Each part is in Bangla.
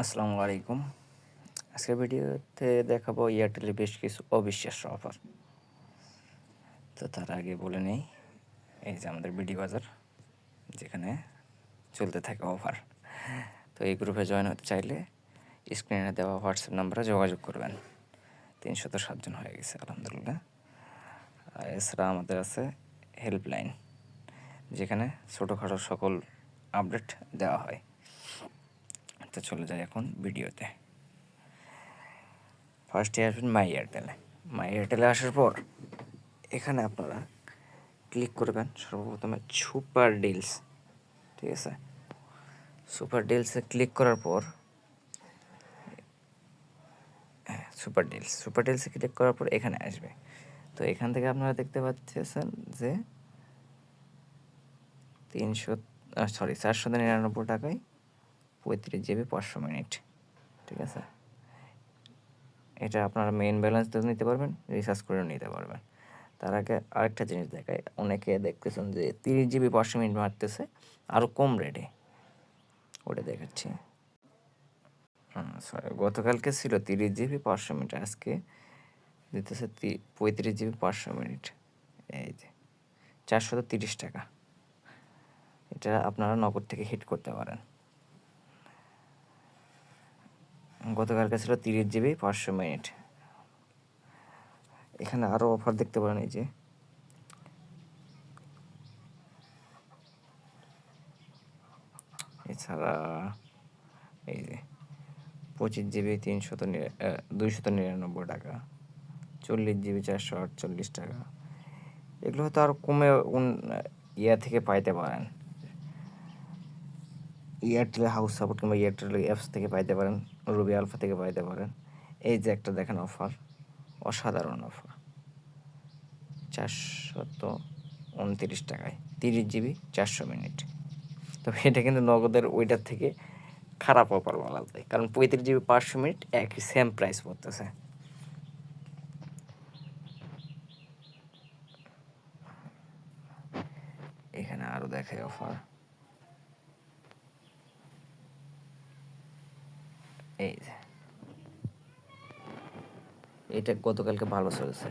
আসসালামু আলাইকুম। আজকের ভিডিওতে দেখাবো এয়ারটেলের বেশ কিছু অবিশ্বাস্য অফার। তো তার আগে বলে নেই, এই যে আমাদের বিডি বাজার, যেখানে চলতে থাকে অফার। তো এই গ্রুপে জয়েন হতে চাইলে স্ক্রিনে দেওয়া হোয়াটসঅ্যাপ নাম্বারে যোগাযোগ করবেন। 307 জন হয়ে গেছে আলহামদুলিল্লাহ। আর এছাড়া আমাদের আছে হেল্পলাইন, যেখানে ছোটোখাটো সকল আপডেট দেওয়া হয়। তো চলে যায় এখন ভিডিওতে। ফার্স্টে আসবেন মাই এয়ারটেলে। মাই এয়ারটেলে আসার পর এখানে আপনারা ক্লিক করবেন সর্বপ্রথমে সুপার ডিলস। ঠিক আছে, সুপার ডিলসে ক্লিক করার পর সুপার ডিলসে ক্লিক করার পর এখানে আসবে। তো এখান থেকে আপনারা দেখতে পাচ্ছেন যে 499 টাকায় 35 জিবি 500 মিনিট। ঠিক আছে, এটা আপনারা মেইন ব্যালেন্স তো নিতে পারবেন, রিচার্জ করেও নিতে পারবেন। তার আগে আরেকটা জিনিস দেখায়, অনেকে দেখতেছেন যে 30 জিবি 500 মিনিট মারতেছে আরও কম রেটে, ওটা দেখাচ্ছি। সরি, গতকালকে ছিল 30 জিবি 500 মিনিট, আজকে দিতেছে 35 জিবি 500 মিনিট। এই যে 430 টাকা। এটা আপনারা নগদ থেকে হিট করতে পারেন। গতকালকে ছিল 30 জিবি 500 মিনিট। এখানে আরও অফার দেখতে পারেন, এই যে এছাড়া এই যে 25 জিবি 299 টাকা, 40 জিবি 448 টাকা। এগুলো হয়তো আরও কমে ইয়া থেকে পাইতে পারেন, এয়ারটেলের হাউস সাপোর্ট কিংবা এয়ারটেলের অ্যাপস থেকে পাইতে পারেন, রবি আলফা থেকে পাইতে পারেন। এই যে একটা দেখেন অফার, অসাধারণ অফার, 429 টাকায় 30 জিবি 400 মিনিট। তবে এটা কিন্তু নগদের ওইটার থেকে খারাপ অফার বলা যায়, কারণ 35 জিবি 500 মিনিট একই সেম প্রাইস পড়তেছে। এখানে আরও দেখায় অফার, এই যে এটা গতকালকে ভালো চলছে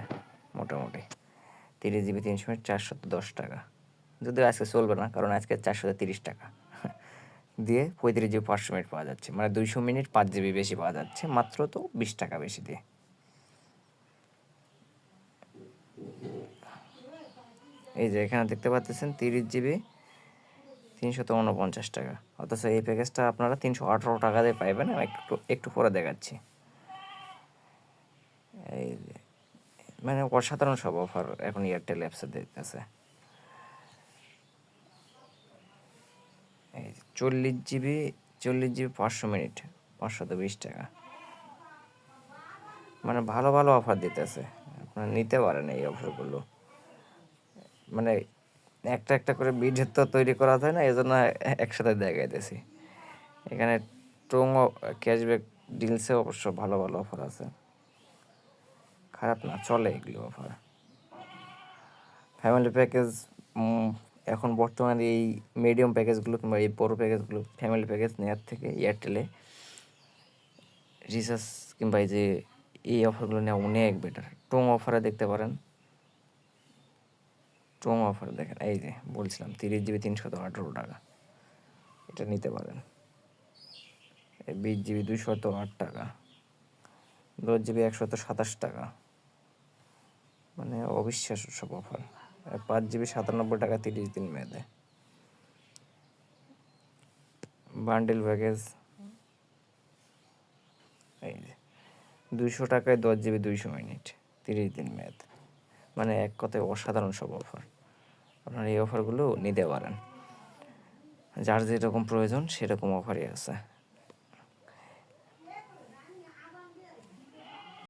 মোটামুটি, 30 জিবি 300 মিনিট 410 টাকা। যদিও আজকে চলবে না, কারণ আজকে 430 টাকা দিয়ে 35 জিবি 500 মিনিট পাওয়া যাচ্ছে, মানে 200 মিনিট 5 জিবি বেশি পাওয়া যাচ্ছে, মাত্র তো 20 টাকা বেশি দিয়ে। এই যে এখানে দেখতে পাচ্ছেন 30 জিবি 349 টাকা, অথচ এই প্যাকেজটা আপনারা 318 টাকা দিয়ে পাইবেন। আমি একটু পরে দেখাচ্ছি। এই যে মানে অসাধারণ সব অফার এখন এয়ারটেল অ্যাপসে দিতেছে। এই 40 জিবি 500 মিনিট 520 টাকা, মানে ভালো ভালো অফার দিতেছে, আপনারা নিতে পারেন এই অফারগুলো। মানে একটা একটা করে ভিডিও তো তৈরি করা যায় না, এই জন্য একসাথে দেখাইতেছি। এখানে টং ক্যাশব্যাক ডিলসে অবশ্য ভালো ভালো অফার আছে, খারাপ না, চলে এগুলো অফার। ফ্যামিলি প্যাকেজ এখন বর্তমানে এই মিডিয়াম প্যাকেজগুলো কিংবা এই বড়ো প্যাকেজগুলো, ফ্যামিলি প্যাকেজ নেওয়ার থেকে এয়ারটেলে রিচার্জ কিংবা এই যে এই অফারগুলো নেওয়া অনেক বেটার। টং অফারে দেখতে পারেন, টং অফার দেখেন, এই যে বলছিলাম 30 জিবি 318 টাকা, এটা নিতে পারেন। 20 জিবি 208 টাকা, 10 জিবি 127 টাকা, মানে অবিশ্বাস্য সব অফার। 5 জিবি 97 টাকা 30 দিন মেয়াদে। বান্ডেল প্যাকেজ এই যে 200 টাকায় 10 জিবি 200 মিনিট 30 দিন মেয়াদ, মানে এক কথায় অসাধারণ সব অফার। আপনারা এই অফারগুলো নিতে পারেন, যার যেরকম প্রয়োজন সেরকম অফারই আছে।